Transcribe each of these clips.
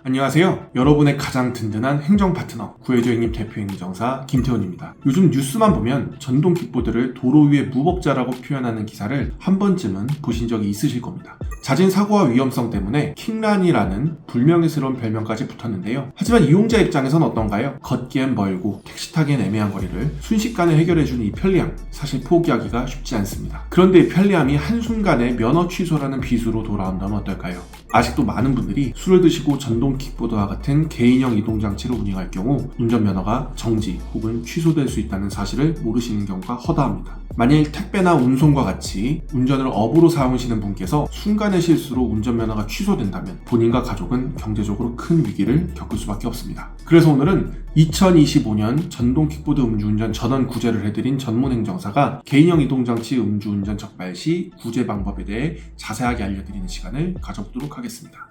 안녕하세요. 여러분의 가장 든든한 행정 파트너 구해조행님 대표 행정사 김태훈입니다. 요즘 뉴스만 보면 전동 킥보드를 도로 위의 무법자라고 표현하는 기사를 한 번쯤은 보신 적이 있으실 겁니다. 잦은 사고와 위험성 때문에 킹란이라는 불명예스러운 별명까지 붙었는데요. 하지만 이용자 입장에선 어떤가요? 걷기엔 멀고 택시 타기엔 애매한 거리를 순식간에 해결해주는 이 편리함, 사실 포기하기가 쉽지 않습니다. 그런데 이 편리함이 한순간에 면허 취소라는 비수로 돌아온다면 어떨까요? 아직도 많은 분들이 술을 드시고 전동 킥보드와 같은 개인형 이동장치를 운행할 경우 운전면허가 정지 혹은 취소될 수 있다는 사실을 모르시는 경우가 허다합니다. 만일 택배나 운송과 같이 운전을 업으로 사용하시는 분께서 순간의 실수로 운전면허가 취소된다면 본인과 가족은 경제적으로 큰 위기를 겪을 수밖에 없습니다. 그래서 오늘은 2025년 전동 킥보드 음주운전 전원 구제를 해드린 전문 행정사가 개인형 이동장치 음주운전 적발 시 구제 방법에 대해 자세하게 알려드리는 시간을 가져보도록 하겠습니다.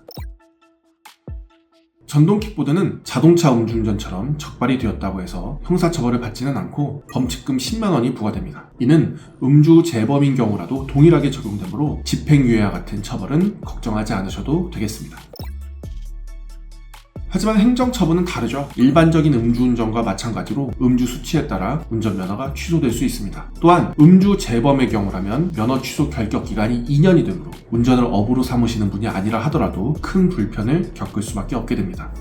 전동 킥보드는 자동차 음주운전처럼 적발이 되었다고 해서 형사처벌을 받지는 않고 범칙금 10만 원이 부과됩니다. 이는 음주 재범인 경우라도 동일하게 적용되므로 집행유예와 같은 처벌은 걱정하지 않으셔도 되겠습니다. 하지만 행정처분은 다르죠. 일반적인 음주운전과 마찬가지로 음주 수치에 따라 운전면허가 취소될 수 있습니다. 또한 음주 재범의 경우라면 면허 취소 결격 기간이 2년이 되므로 운전을 업으로 삼으시는 분이 아니라 하더라도 큰 불편을 겪을 수밖에 없게 됩니다.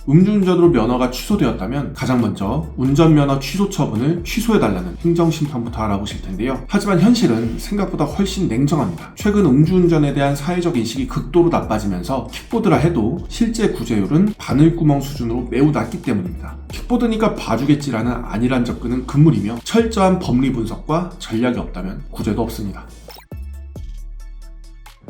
음주운전으로 면허가 취소되었다면 가장 먼저 운전면허 취소 처분을 취소해달라는 행정심판부터 알아보실 텐데요. 하지만 현실은 생각보다 훨씬 냉정합니다. 최근 음주운전에 대한 사회적 인식이 극도로 나빠지면서 킥보드라 해도 실제 구제율은 바늘구멍 수준으로 매우 낮기 때문입니다. 킥보드니까 봐주겠지라는 안일한 접근은 금물이며 철저한 법리 분석과 전략이 없다면 구제도 없습니다.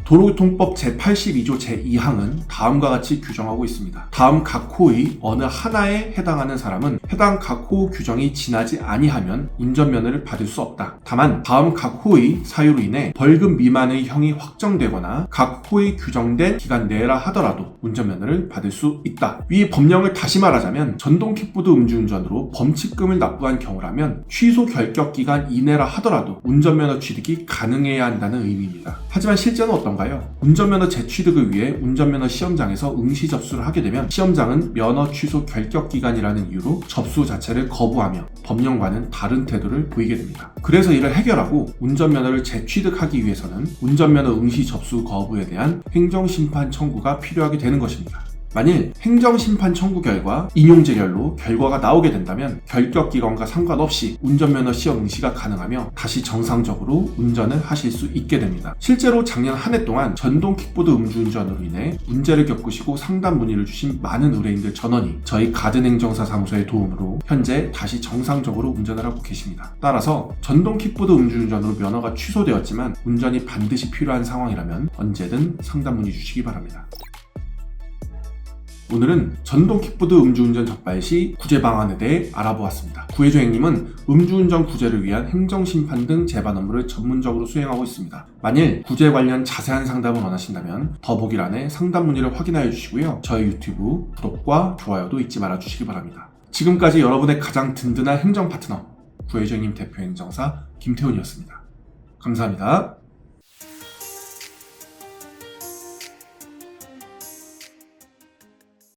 도로교통법 제82조 제2항은 다음과 같이 규정하고 있습니다. 다음 각 호의 어느 하나에 해당하는 사람은 해당 각 호 규정이 지나지 아니하면 운전면허를 받을 수 없다. 다만 다음 각 호의 사유로 인해 벌금 미만의 형이 확정되거나 각 호의 규정된 기간 내라 하더라도 운전면허를 받을 수 있다. 위 법령을 다시 말하자면 전동 킥보드 음주운전으로 범칙금을 납부한 경우라면 취소 결격 기간 이내라 하더라도 운전면허 취득이 가능해야 한다는 의미입니다. 하지만 실제는 어떤가요? 운전면허 재취득을 위해 운전면허 시험장에서 응시 접수를 하게 되면 시험장은 면허 취소 결격 기간이라는 이유로 접수 자체를 거부하며 법령과는 다른 태도를 보이게 됩니다. 그래서 이를 해결하고 운전면허를 재취득하기 위해서는 운전면허 응시 접수 거부에 대한 행정심판 청구가 필요하게 되는 것입니다. 만일 행정심판 청구 결과 인용재결로 결과가 나오게 된다면 결격기간과 상관없이 운전면허 시험 응시가 가능하며 다시 정상적으로 운전을 하실 수 있게 됩니다. 실제로 작년 한 해 동안 전동 킥보드 음주운전으로 인해 문제를 겪으시고 상담 문의를 주신 많은 의뢰인들 전원이 저희 가든행정사 사무소의 도움으로 현재 다시 정상적으로 운전을 하고 계십니다. 따라서 전동 킥보드 음주운전으로 면허가 취소되었지만 운전이 반드시 필요한 상황이라면 언제든 상담 문의 주시기 바랍니다. 오늘은 전동 킥보드 음주운전 적발 시 구제 방안에 대해 알아보았습니다. 구해조행님은 음주운전 구제를 위한 행정심판 등 재반 업무를 전문적으로 수행하고 있습니다. 만일 구제 관련 자세한 상담을 원하신다면 더보기란에 상담 문의를 확인하여 주시고요. 저희 유튜브 구독과 좋아요도 잊지 말아 주시기 바랍니다. 지금까지 여러분의 가장 든든한 행정 파트너 구해조행님 대표 행정사 김태훈이었습니다. 감사합니다.